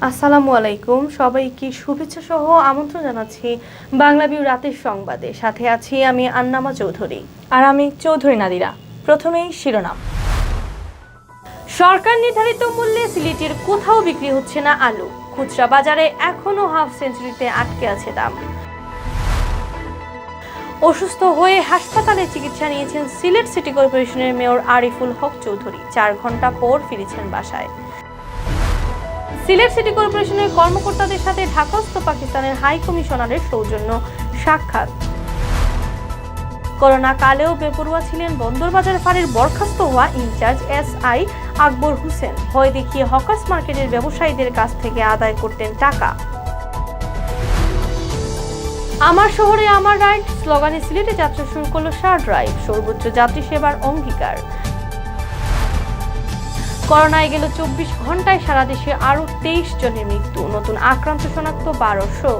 আসসালামু আলাইকুম, সবাইকে শুভেচ্ছা সহ আমন্ত্রণ জানাচ্ছি বাংলা ভিউ রাতের সংবাদে। সাথে আছি আমি আন্নামা চৌধুরী আর আমি চৌধুরী নাদিরা। প্রথমেই শিরোনাম। সরকার নির্ধারিত মূল্যে সিলেটের কোথাও বিক্রি হচ্ছে না আলু। খুচরা বাজারে এখনো হাফ সেঞ্চুরিতে আটকে আছে দাম। অসুস্থ হয়ে হাসপাতালে চিকিৎসা নিয়েছেন সিলেট সিটি কর্পোরেশনের মেয়র আরিফুল হক চৌধুরী। 4 ঘন্টা পর ফিরেছেন বাসায়। সিলেট সিটি কর্পোরেশনের কর্মকর্তাদের সাথে ঢাকাস্থ পাকিস্তানের হাই কমিশনারের সৌজন্য সাক্ষাৎ। করোনা কালেও বেপরোয়া ছিলেন বন্দরবাজার ফাঁড়ির বরখাস্ত হওয়া ইনচার্জ SI আকবর হোসেন। ভয় দেখিয়ে হকার্স মার্কেটের ব্যবসায়ীদের কাছ থেকে আদায় করতেন টাকা। আমার শহরে আমার রাইড স্লোগানে সিলেটে যাত্রা শুরু করলো শার্ট ড্রাইভ। সর্বোচ্চ যাত্রী সেবার অঙ্গীকার। করোনায় গেল 24 ঘন্টায় সারা দেশে আরো 23 জনের মৃত্যু। নতুন আক্রান্ত শনাক্ত 1200।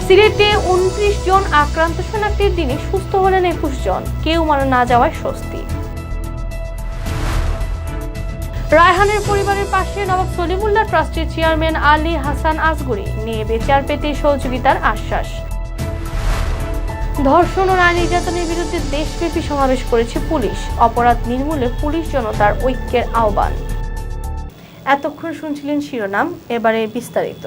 সিলেটে 29 জন আক্রান্ত শনাক্তের দিনে সুস্থ হলেন 21 জন। কেউ মারা না যাওয়ায় স্বস্তি। রায়হানের পরিবারের পাশে নবাব সলিমুল্লাহ ট্রাস্টের চেয়ারম্যান আলী হাসান আসগরি। নিয়ে বিচার পেতে সহযোগিতার আশ্বাস। ধর্ষণ ও নারী নির্যাতনের বিরুদ্ধে দেশব্যাপী সমাবেশ করেছে পুলিশ। অপরাধ নির্মূলে পুলিশ জনতার ঐক্যের আহ্বান। এতক্ষণ শুনছিলেন শিরোনাম, এবারে বিস্তারিত।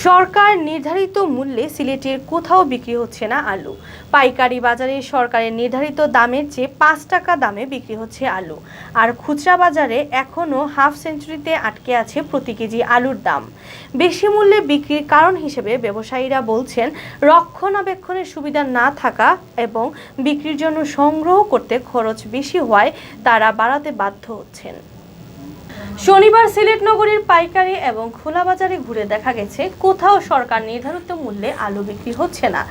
সরকার নির্ধারিত মূল্যে সিলেটের কোথাও বিক্রি হচ্ছে না আলু। পাইকারি বাজারে সরকারের নির্ধারিত দামের চেয়ে 5 টাকা দামে বিক্রি হচ্ছে আলু। আর খুচরা বাজারে এখনও হাফ সেঞ্চুরিতে আটকে আছে প্রতি কেজি আলুর দাম। বেশি মূল্যে বিক্রির কারণ হিসেবে ব্যবসায়ীরা বলছেন রক্ষণাবেক্ষণের সুবিধা না থাকা এবং বিক্রির জন্য সংগ্রহ করতে খরচ বেশি হওয়ায় তারা বাড়াতে বাধ্য হচ্ছেন। শনিবার সিলেট নগরীর পাইকারি এবং খোলা বাজারে ঘুরে দেখা গেছে কোথাও সরকার নির্ধারিত মূল্যে আলু বিক্রি হচ্ছে না।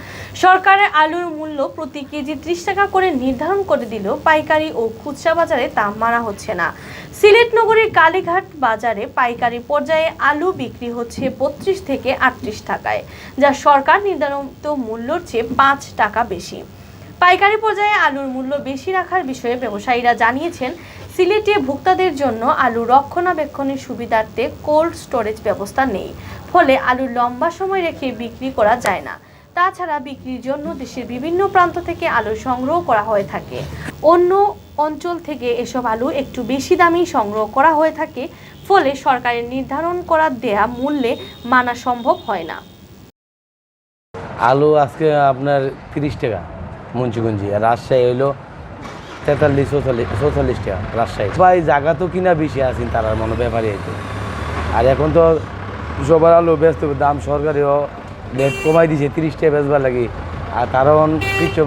সরকারের আলুর মূল্য প্রতি কেজি 30 টাকা করে নির্ধারণ করে দিলেও পাইকারি ও খুচরা বাজারে তা মানা হচ্ছে না। সিলেট নগরীর কালীঘাট বাজারে পাইকারি পর্যায়ে আলু বিক্রি হচ্ছে 32 থেকে 38 টাকায়, যা সরকার নির্ধারিত মূল্যের চেয়ে 5 টাকা বেশি। পাইকারি পর্যায়ে আলুর মূল্য বেশি রাখার বিষয়ে ব্যবসায়ীরা জানিয়েছেন সিলেটে ভোক্তাদের জন্য আলু রক্ষণাবেক্ষণের সুবিধার্থে কোল্ড স্টোরেজ ব্যবস্থা নেই, ফলে আলু লম্বা সময় রেখে বিক্রি করা যায় না। তাছাড়া বিক্রির জন্য দেশের বিভিন্ন প্রান্ত থেকে আলু সংগ্রহ করা হয়ে থাকে। অন্য অঞ্চল থেকে এসব আলু একটু বেশি দামেই সংগ্রহ করা হয়ে থাকে, ফলে সরকারের নির্ধারণ করা দেয়া মূল্যে মানা সম্ভব হয় না। আলু আজকে আপনার 30 টাকা মুন্সিগঞ্জি, আর রাজশাহী হইলো 43-44 টাকা রাজশাহী। ভাই জায়গা তো কিনা বেশি আছেন তার মনে ব্যাপারই হইতে। আর এখন তো সবার আলু ব্যস্ত, দাম সরকারিও রেট কমাই দিছে 30 টাকা বেচবার লাগে। আর তারাও কিছু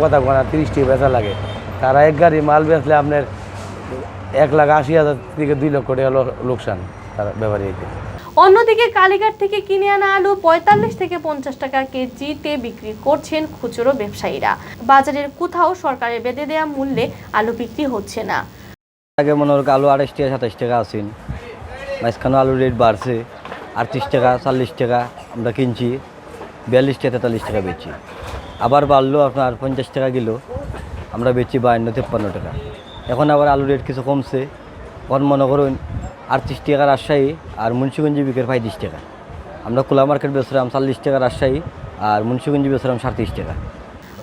কথা কোনা 30 টাকা বেচা লাগে। তারা এক গাড়ি মাল বেচলে আপনার 1,80,000 থেকে 2 লক্ষ টাকা লোকসান তার ব্যাপারই হইতে। অন্যদিকে কালীঘাট থেকে কিনে আনা আলু 45 থেকে 50 টাকা কেজিতে বিক্রি করছেন খুচরো ব্যবসায়ীরা। বাজারের কোথাও সরকারের বেঁধে দেওয়া মূল্যে আলু বিক্রি হচ্ছে না। আগে মনে হয় আলু 28 টাকা 27 টাকা আসেন, মাঝখানে আলুর রেট বাড়ছে 38 টাকা 40 টাকা আমরা কিনছি, 42 টাকা 43 টাকা বেচি। আবার বাড়লো আপনার 50 টাকা কিলো, আমরা বেচি 52-53 টাকা। এখন আবার আলুর রেট কিছু কমছে, এখন মনে করুন 38 টাকা রাজশাহী আর মুন্সিগঞ্জি বিকের 35 টাকা। আমরা খোলা মার্কেট বেচলাম 40 টাকা রাজশাহী আর মুন্সিগঞ্জি বেচলাম 37 টাকা।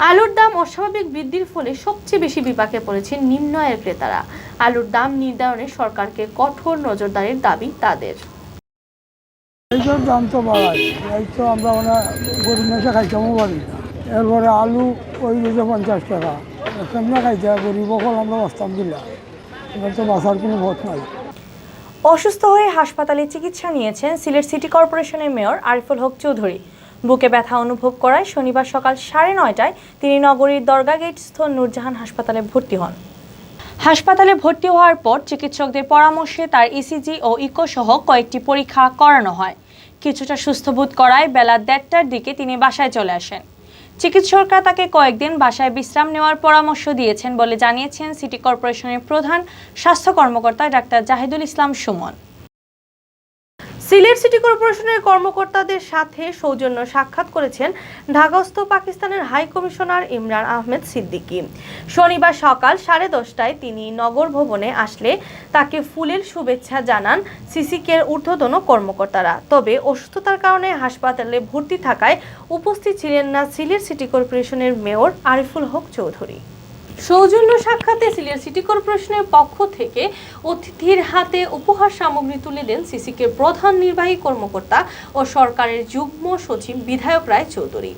আলুর দাম অস্বাভাবিক বৃদ্ধির ফলে সবচেয়ে বেশি বিপাকে পড়েছেন নিম্ন আয়ের ক্রেতারা। আলুর দাম নির্ধারণে সরকারকে কঠোর নজরদারির দাবি তাদের। এইসব দাম তো বাড়াই, এই তো আমরা গরিব মেশা খাইতেও পারি না। এরপরে আলু ওই গেছে 50 টাকা, কেমনে খাইতে গরিব হল আমরা বাঁচতাম দিলাম, এবার তো বাঁচার কোনো ভোট নাই। অসুস্থ হয়ে হাসপাতালে চিকিৎসা নিয়েছেন সিলেট সিটি কর্পোরেশনের মেয়র আরিফুল হক চৌধুরী। বুকে ব্যথা অনুভব করায় শনিবার সকাল 9:30টায় তিনি নগরীর দরগা গেটস্থ নূরজাহান হাসপাতালে ভর্তি হন। হাসপাতালে ভর্তি হওয়ার পর চিকিৎসকদের পরামর্শে তার ইসিজি ও ইকো সহ কয়েকটি পরীক্ষা করানো হয়। কিছুটা সুস্থ বোধ করায় বেলা 1:30টার দিকে তিনি বাসায় চলে আসেন। চিকিৎসকরা তাকে কয়েকদিন বাসায় বিশ্রাম নেওয়ার পরামর্শ দিয়েছেন বলে জানিয়েছেন সিটি কর্পোরেশনের প্রধান স্বাস্থ্য কর্মকর্তা ডাক্তার জাহিদুল ইসলাম সুমন। সিলেট সিটি কর্পোরেশনের কর্মকর্তাদের সাথে সৌজন্য সাক্ষাৎ করেছেন ঢাকাস্থ পাকিস্তানের হাই কমিশনার ইমরান আহমেদ সিদ্দিকী। শনিবার সকাল 10:30টায় তিনি নগর ভবনে আসলে তাকে ফুলেল শুভেচ্ছা জানান সিসিকের ঊর্ধ্বতন কর্মকর্তারা। তবে অসুস্থতার কারণে হাসপাতালে ভর্তি থাকায় উপস্থিত ছিলেন না সিলেট সিটি কর্পোরেশনের মেয়র আরিফুল হক চৌধুরী। সৌজন্য সাক্ষাতে সিলেট সিটি কর্পোরেশনের পক্ষ থেকে অতিথির হাতে উপহার সামগ্রী তুলে দেন সিসিকের প্রধান নির্বাহী কর্মকর্তা ও সরকারের যুগ্ম সচিব বিধায়ক রায় চৌধুরী।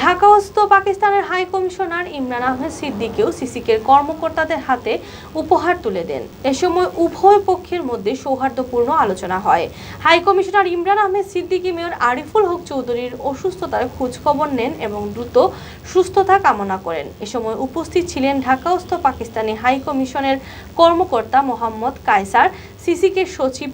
ঢাকাস্থ পাকিস্তানের হাই কমিশনার ইমরান আহমেদ সিদ্দিকীও সিসিকের কর্মকর্তাদের হাতে উপহার তুলে দেন। এ সময় উভয় পক্ষের মধ্যে সৌহার্দ্যপূর্ণ আলোচনা হয়। High commissioner Imran Ahmed Siddiqui mayor Ariful Haque চৌধুরীর অসুস্থতার খোঁজখবর নেন এবং দ্রুত সুস্থতা কামনা করেন। এ সময় উপস্থিত ছিলেন ঢাকাস্থ পাকিস্তানি হাই কমিশনের কর্মকর্তা মোহাম্মদ কায়সার, সিসিকের সচিব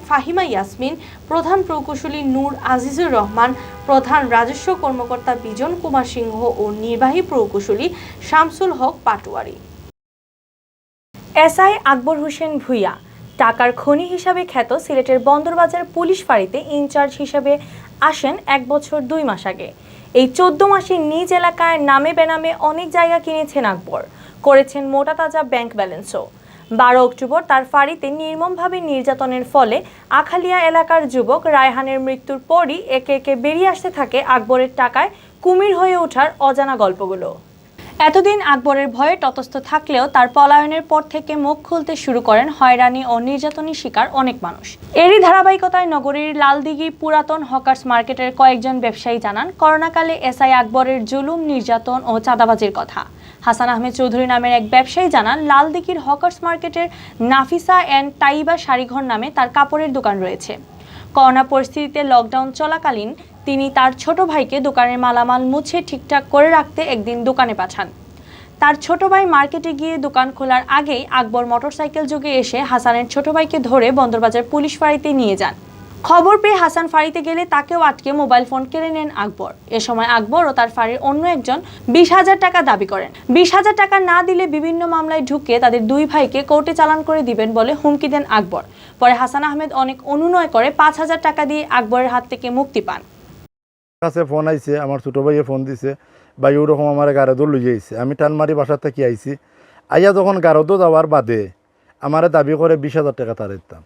ফাহিমা ইয়াসমিন, প্রধান প্রকৌশলী নূর আজিজুর রহমান, প্রধান রাজস্ব কর্মকর্তা বিজন কুমার সিংহ ও নির্বাহী প্রকৌশলী শামসুল হক পাটোয়ারি। এসআই আকবর হোসেন ভূঁইয়া টাকার খনি হিসাবে খ্যাত সিলেটের বন্দরবাজার পুলিশ ফাঁড়িতে ইনচার্জ হিসেবে আসেন 1 বছর 2 মাস আগে। এই 14 মাসে নিজ এলাকায় নামে বেনামে অনেক জায়গা কিনেছেন আকবর, করেছেন মোটা তাজা ব্যাংক ব্যালেন্সও। 12 অক্টোবর তার ফাঁড়িতে নির্মমভাবে নির্যাতনের ফলে আখালিয়া এলাকার যুবক রায়হানের মৃত্যুর পরই একে একে বেরিয়ে আসতে থাকে আকবরের টাকায় কুমির হয়ে ওঠার অজানা গল্পগুলো। এতদিন আকবরের ভয়ে তটস্থ থাকলেও তার পলায়নের পর থেকে মুখ খুলতে শুরু করেন হয়রানি ও নির্যাতনের শিকার অনেক মানুষ। এরই ধারাবাহিকতায় নগরীর লালদিঘি পুরাতন হকার্স মার্কেটের কয়েকজন ব্যবসায়ী জানান করোনাকালে এসআই আকবরের জুলুম, নির্যাতন ও চাঁদাবাজির কথা। হাসান আহমেদ চৌধুরী নামের এক ব্যবসায়ী জানান লালদিঘির হকার্স মার্কেটের নাফিসা অ্যান্ড তাইবা শাড়িঘর নামে তার কাপড়ের দোকান রয়েছে। করোনা পরিস্থিতিতে লকডাউন চলাকালীন তিনি তার ছোট ভাইকে দোকানের মালামাল মুছে ঠিকঠাক করে রাখতে একদিন দোকানে পাঠান। তার ছোট ভাই মার্কেটে গিয়ে দোকান খোলার আগেই আকবর মোটরসাইকেল যোগে এসে হাসানের ছোট ভাইকে ধরে বন্দরবাজার পুলিশ ফাঁড়িতে নিয়ে যান। খবর পেয়ে হাসান ফাঁড়িতে গেলে তাকেও আটকে মোবাইল ফোন কেড়ে নেন আকবর। এ সময় আকবর ও তার ফাঁড়ির অন্য একজন 20,000 টাকা দাবি করেন। 20,000 টাকা না দিলে বিভিন্ন মামলায় ঢুকে তাদের 2 ভাইকে কোর্টে চালান করে দিবেন বলে হুমকি দেন আকবর। পরে হাসান আহমেদ অনেক অনুনয় করে 5,000 টাকা দিয়ে আকবরের হাত থেকে মুক্তি পান। কাছে ফোন আইছে, আমার ছোটো ভাইয়ে ফোন দিছে, ভাই ওরকম আমার গারদও লইয়ে আইছে। আমি টানমারি বাসার থেকে আইছি, আইয়া যখন গারদও যাওয়ার বাদে আমার দাবি করে 20,000 টাকা তার দিতাম।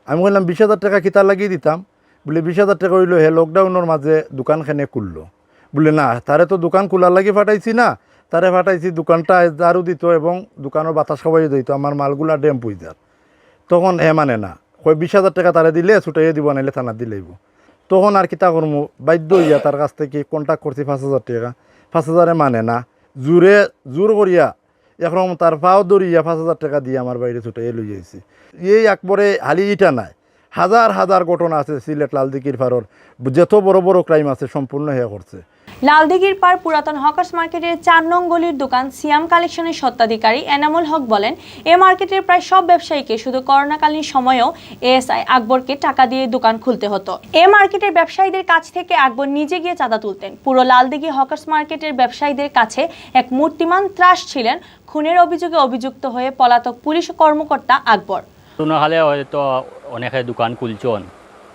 আমি বললাম 20,000 টাকা কিতা লাগিয়ে দিতাম, বলে 20,000 টাকা হইলো হে লকডাউনের মাঝে দোকানখানে খুললো। বলে না, তারে তো দোকান খোলার লাগি ফাটাইছি না, তারে ফাটাইছি দোকানটা দারু দিত এবং দোকানের বাতাস খাওয়াই দিত, আমার মালগুলা ড্যাম পুইজার। তখন হে মানে না, কই 20,000 টাকা তারে দিলে ছুটাইয়ে দিব, নাইলে থানা দিলেইব। তখন আর কিতা করবো, বাধ্য হইয়া তার কাছ থেকে কন্ট্যাক্ট করছি 5,000 টাকা। 5,000 মানে না, জোর করিয়া একরকম তার পাও দরিয়া 5,000 টাকা দিয়ে আমার বাইরে ছুটাইয়ে লই যাইছি। এই একবারে হালি ইটা নাই, হাজার হাজার ঘটনা আছে সিলেট লালদিঘির পাড়র, যত বড় বড় ক্রাইম আছে সম্পূর্ণ হয়ে করছে। লালদিঘির পার পুরাতন হকার্স মার্কেটের 4 নং গলির দোকান সিয়াম কালেকশনের স্বত্বাধিকারী এনামুল হক বলেন, এ মার্কেটের প্রায় সব ব্যবসায়ীকে শুধু করোনাকালীন সময়েও এএসআই আকবরকে টাকা দিয়ে দোকান খুলতে হতো। এ মার্কেটের ব্যবসায়ীদের কাছ থেকে আকবর নিজে গিয়ে চাঁদা তুলতেন। পুরো লালদিঘি হকার্স মার্কেটের ব্যবসায়ীদের কাছে এক মূর্তিমান ত্রাস ছিলেন খুনের অভিযোগে অভিযুক্ত হয়ে পলাতক পুলিশ কর্মকর্তা আকবর। করোনাকালে হয়তো অনেকে দোকান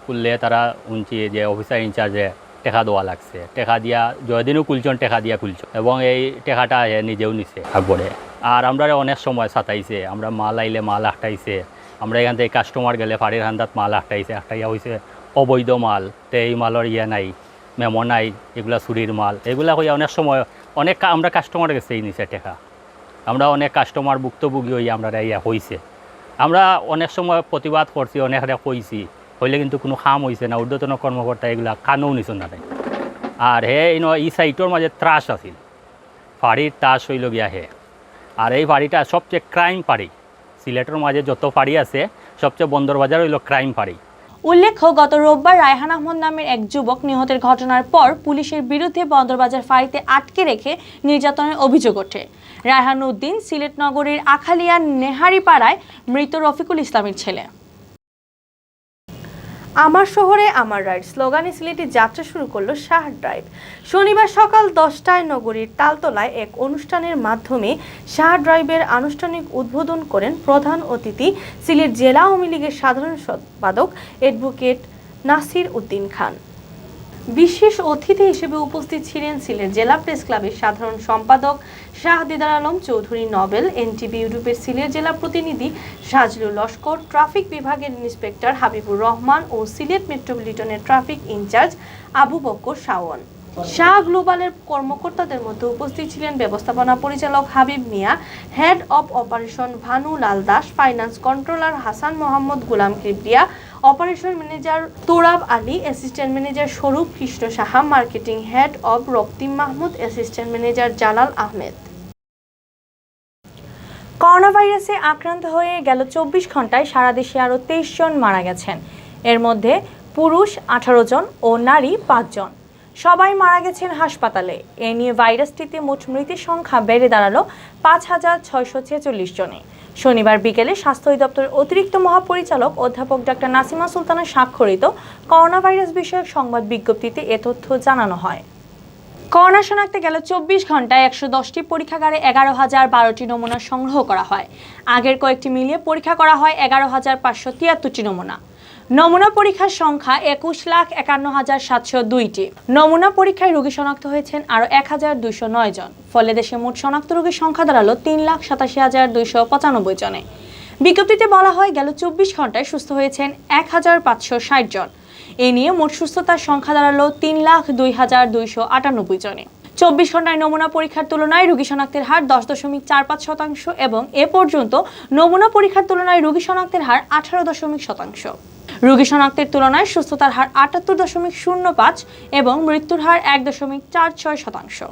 খুললে তারা উনছি যে অফিসার ইনচার্জে টেকা দেওয়া লাগছে, টেকা দিয়া জয়দিনও খুলছন, টেকা দিয়া খুলছন এবং এই টেকাটা নিজেও নিছে আকবরে। আর আমরা অনেক সময় সাতাইছে, আমরা মাল আইলে মাল আটটাইছে, আমরা এখান থেকে কাস্টমার গেলে ফাড়ির হান্দাত মাল আটটাইছে, আটটাইয়া হয়েছে অবৈধ মাল, তো এই মালের নাই, মেমো নাই, এগুলা চুরির মাল, এগুলা হইয়া অনেক সময় আমরা কাস্টমার গেছেই নিছে টেকা। আমরা অনেক কাস্টমার ভুক্তভোগী হইয়া আমরা হয়েছে। আমরা অনেক সময় প্রতিবাদ করছি, অনেক কইছি, হইলে কিন্তু কোনো কাম হয়েছে না। ঊর্ধ্বতন কর্মকর্তা এগুলা কানও নিছ না। আর এই সাইটর মাঝে ত্রাস আছিল, ফাড়ির ত্রাস হইল গিয়া আর এই ফাড়িটা সবচেয়ে ক্রাইম ফাড়ি। সিলেটের মাঝে যত ফাড়ি আছে সবচেয়ে বন্দরবাজার হইল ক্রাইম ফাড়ি। উল্লেখ্য, গত রোববার রায়হান আহমদ নামের এক যুবক নিহতের ঘটনার পর পুলিশের বিরুদ্ধে বন্দরবাজার ফাঁড়িতে আটকে রেখে নির্যাতনের অভিযোগ ওঠে। রায়হান উদ্দিন সিলেট নগরীর আখালিয়া নেহারিপাড়ায় মৃত রফিকুল ইসলামের ছেলে। আমার শহরে আমার রাইড স্লোগানে সিলেটে যাত্রা শুরু করলো শাহ ড্রাইভ। শনিবার সকাল 10টায় নগরীর তালতলায় এক অনুষ্ঠানের মাধ্যমে শাহ ড্রাইভের আনুষ্ঠানিক উদ্বোধন করেন প্রধান অতিথি সিলেট জেলা আওয়ামী লীগের সাধারণ সম্পাদক অ্যাডভোকেট নাসির উদ্দিন খান। বিশেষ অতিথি হিসেবে উপস্থিত ছিলেন সিলেট জেলা প্রেস ক্লাবের সাধারণ সম্পাদক শাহ দিদার আলম চৌধুরী নোবেল, এনটিভি ইউরোপের সিলেট জেলা প্রতিনিধি সাজলুল লস্কর, ট্রাফিক বিভাগের ইন্সপেক্টর হাবিবুর রহমান ও সিলেট মেট্রোপলিটনের ট্রাফিক ইনচার্জ আবু বক্কর শাওন। শাহ গ্লোবালের কর্মকর্তাদের মধ্যে উপস্থিত ছিলেন ব্যবস্থাপনা পরিচালক Habib Mia, head of operation Bhanu Lal Das, finance controller Hasan Mohammad Golam Kibria, operation manager Torab Ali, assistant manager Swarup Krishna Saha, marketing head of Raktim Mahmud, assistant manager Jalal Ahmed. Corona ভাইরাসে আক্রান্ত হয়ে গেল 24 ঘন্টায় সারা দেশে আরও 23 জন মারা গেছেন। এর মধ্যে পুরুষ 18 জন ও নারী 5 জন। সবাই মারা গেছেন হাসপাতালে। এ নিয়ে ভাইরাসটিতে মোট মৃতের সংখ্যা বেড়ে দাঁড়ালো 5646 জনে। শনিবার বিকেলে স্বাস্থ্য অধিদপ্তরের অতিরিক্ত মহাপরিচালক অধ্যাপক ডাক্তার নাসিমা সুলতানা স্বাক্ষরিত করোনা ভাইরাস বিষয়ক সংবাদ বিজ্ঞপ্তিতে এ তথ্য জানানো হয়। করোনা শনাক্তে গেল 24 ঘন্টায় 110টি পরীক্ষাগারে 11,012টি নমুনা সংগ্রহ করা হয়। আগের কয়েকটি মিলিয়ে পরীক্ষা করা হয় 11,573টি নমুনা। নমুনা পরীক্ষার সংখ্যা 21,51,702টি। নমুনা পরীক্ষায় রোগী শনাক্ত হয়েছেন আরও 1,209 জন। ফলে দেশে মোট শনাক্ত রোগীর সংখ্যা দাঁড়ালো 3,87,295 জনে। বিজ্ঞপ্তিতে বলা হয় গেল 24 ঘন্টায় সুস্থ হয়েছেন 1,560 জন। এ নিয়ে মোট সুস্থতার সংখ্যা দাঁড়ালো 3,02,298 জনে। 24 ঘন্টায় নমুনা পরীক্ষার তুলনায় রোগী শনাক্তের হার 10.45% এবং এ পর্যন্ত নমুনা পরীক্ষার তুলনায় রোগী শনাক্তের হার 18%। রোগী শনাক্তের তুলনায় সুস্থতার হার 78.05 এবং মৃত্যুর হার 1.46%।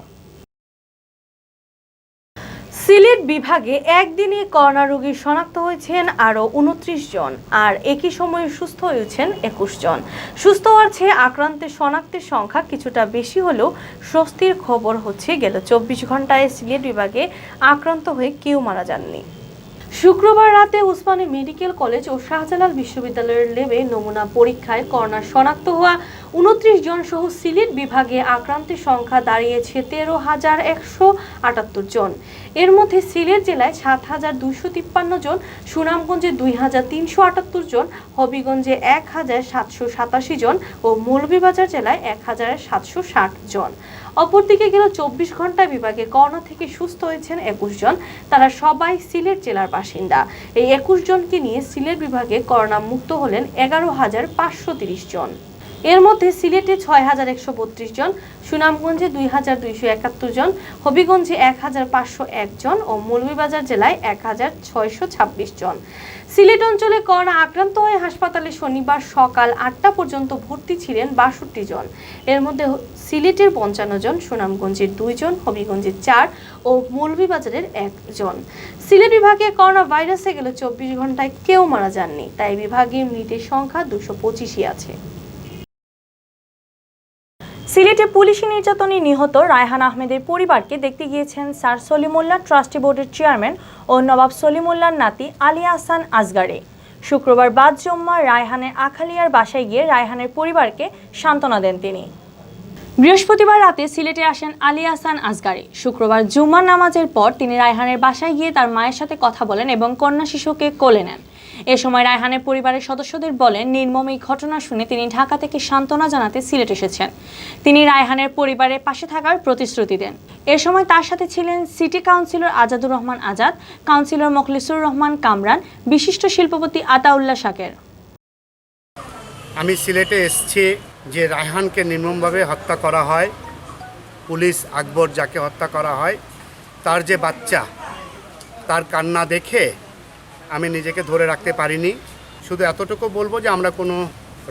সিলেট বিভাগে একদিনে করোনা রোগী শনাক্ত হয়েছেন আরও 29 জন, আর একই সময়ে সুস্থ হয়েছেন 21 জন। সুস্থ হওয়ার চেয়ে আক্রান্তের শনাক্তের সংখ্যা কিছুটা বেশি হলেও স্বস্তির খবর হচ্ছে গেল 24 ঘন্টায় সিলেট বিভাগে আক্রান্ত হয়ে কেউ মারা যাননি। শুক্রবার রাতে উসমানী মেডিকেল কলেজ ও শাহজালাল বিশ্ববিদ্যালয়ের ল্যাবে নমুনা পরীক্ষায় করোনা শনাক্ত হওয়া 29 জন সহ সিলেট বিভাগে আক্রান্তের সংখ্যা দাঁড়িয়েছে 13,178 জন। এর মধ্যে সিলেট জেলায় 7,253 জন, সুনামগঞ্জে 2,378 জন, হবিগঞ্জে 1,787 জন ও মৌলভীবাজার জেলায় 1,760 জন। অপরদিকে গেল 24 ঘন্টা বিভাগে করোনা থেকে সুস্থ হয়েছেন 21 জন। তারা সবাই সিলেট জেলার বাসিন্দা। এই 21 জনকে নিয়ে সিলেট বিভাগে করোনা মুক্ত হলেন 11,530 জন। এর মধ্যে সিলেটে 6,132 জন, সুনামগঞ্জে 2,271 জন, হবিগঞ্জে 1,501 জন ও মৌলভীবাজার জেলায় 1,626 জন। সিলেট অঞ্চলে করোনা আক্রান্ত হয়ে হাসপাতালে শনিবার সকাল 8টা পর্যন্ত ভর্তি ছিলেন 62 জন। এর মধ্যে সিলেটের 55 জন, সুনামগঞ্জের 2 জন, হবিগঞ্জের 4 ও মৌলভীবাজারের 1 জন। সিলেট বিভাগে করোনা ভাইরাসে গেল 24 ঘন্টায় কেউ মারা যাননি, তাই বিভাগে মৃতের সংখ্যা 225ই আছে। সিলেটে পুলিশি নির্যাতনে নিহত রায়হান আহমেদের পরিবারকে দেখতে গিয়েছেন স্যার সলিমুল্লাহ ট্রাস্টি বোর্ডের চেয়ারম্যান ও নবাব সলিমুল্লাহর নাতি আলী আহসান আসগারে। শুক্রবার বাদ জুম্মা রায়হানের আখালিয়ার বাসায় গিয়ে রায়হানের পরিবারকে সান্ত্বনা দেন তিনি। বৃহস্পতিবার রাতে সিলেটে আসেন আলী আহসান আসগারে। শুক্রবার জুম্মার নামাজের পর তিনি রায়হানের বাসায় গিয়ে তার মায়ের সাথে কথা বলেন এবং কন্যা শিশুকে কোলে নেন। এ সময় রায়হানের পরিবারের সদস্যদের বলেন, নির্মম এই ঘটনা শুনে তিনি ঢাকা থেকে সান্ত্বনা জানাতে সিলেট এসেছেন। তিনি রায়হানের পরিবারের পাশে থাকার প্রতিশ্রুতি দেন। এ সময় তার সাথে ছিলেন city councillor Azadur Rahman Azad, councillor Mokhlesur Rahman Kamran, বিশিষ্ট শিল্পপতি আতাউল্লাহ শাকের। আমি সিলেটে এসেছি যে রায়হানকে নির্মমভাবে হত্যা করা হয়, পুলিশ আকবর যাকে হত্যা করা হয়, তার যে বাচ্চা, তার কান্না দেখে আমি নিজেকে ধরে রাখতে পারিনি। শুধু এতটুকু বলবো যে আমরা কোনো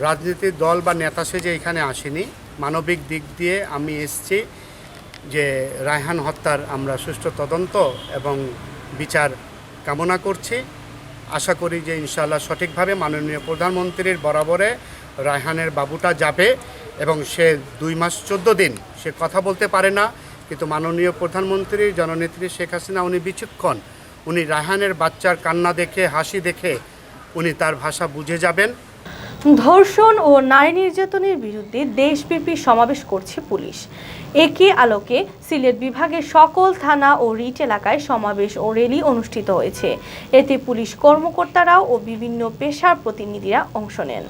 রাজনীতির দল বা নেতা সেজে এখানে আসিনি। মানবিক দিক দিয়ে আমি এসেছি যে রায়হান হত্যার আমরা সুষ্ঠু তদন্ত এবং বিচার কামনা করছি। আশা করি যে ইনশাআল্লাহ সঠিকভাবে মাননীয় প্রধানমন্ত্রীর বরাবরে রায়হানের বাবুটা যাবে এবং সে 2 মাস 14 দিন সে কথা বলতে পারে না, কিন্তু মাননীয় প্রধানমন্ত্রী জননেত্রী শেখ হাসিনা উনি বিচক্ষণ, উনি রায়হানের বাচ্চার কান্না দেখে, হাসি দেখে উনি তার ভাষা বুঝে যাবেন। ধর্ষণ ও নারী নির্যাতনের বিরুদ্ধে দেশব্যাপী সমাবেশ করছে পুলিশ। একই আলোকে সিলেট বিভাগের সকল থানা ও রিট এলাকায় সমাবেশ ও র্যালি অনুষ্ঠিত হয়েছে। এতে পুলিশ কর্মকর্তারাও ও বিভিন্ন পেশার প্রতিনিধিরা অংশ নেন।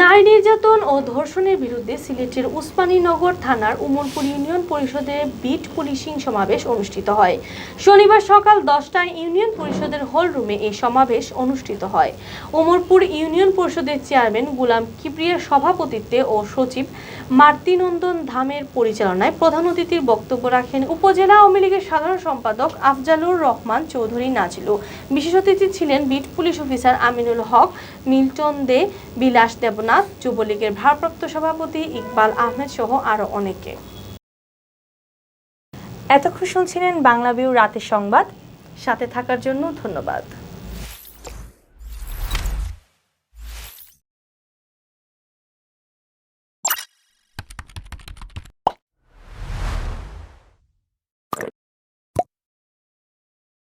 নারী নির্যাতন ও ধর্ষণের বিরুদ্ধে সিলেটের উসমানীনগর থানার উমরপুর ইউনিয়ন পরিষদে বিট পুলিশিং সমাবেশ অনুষ্ঠিত হয়। শনিবার সকাল 10টায় ইউনিয়ন পরিষদের হল রুমে এই সমাবেশ অনুষ্ঠিত হয়। উমরপুর ইউনিয়ন পরিষদের চেয়ারম্যান গুলাম কিবরিয়ার সভাপতিত্বে ও সচিব মার্তিনন্দন ধামের পরিচালনায় প্রধান অতিথির বক্তব্য রাখেন উপজেলা আওয়ামী লীগের সাধারণ সম্পাদক আফজালুর রহমান চৌধুরী নাজিলু। বিশেষ অতিথি ছিলেন বিট পুলিশ অফিসার আমিনুল হক, মিল্টন দে, বিলাস দেবনাথ, যুবলীগের ভারপ্রাপ্ত সভাপতি ইকবাল আহমেদ সহ আরো অনেকে। এতক্ষণ শুনছিলেন বাংলা ভিউ রাতের সংবাদ। সাথে থাকার জন্য ধন্যবাদ।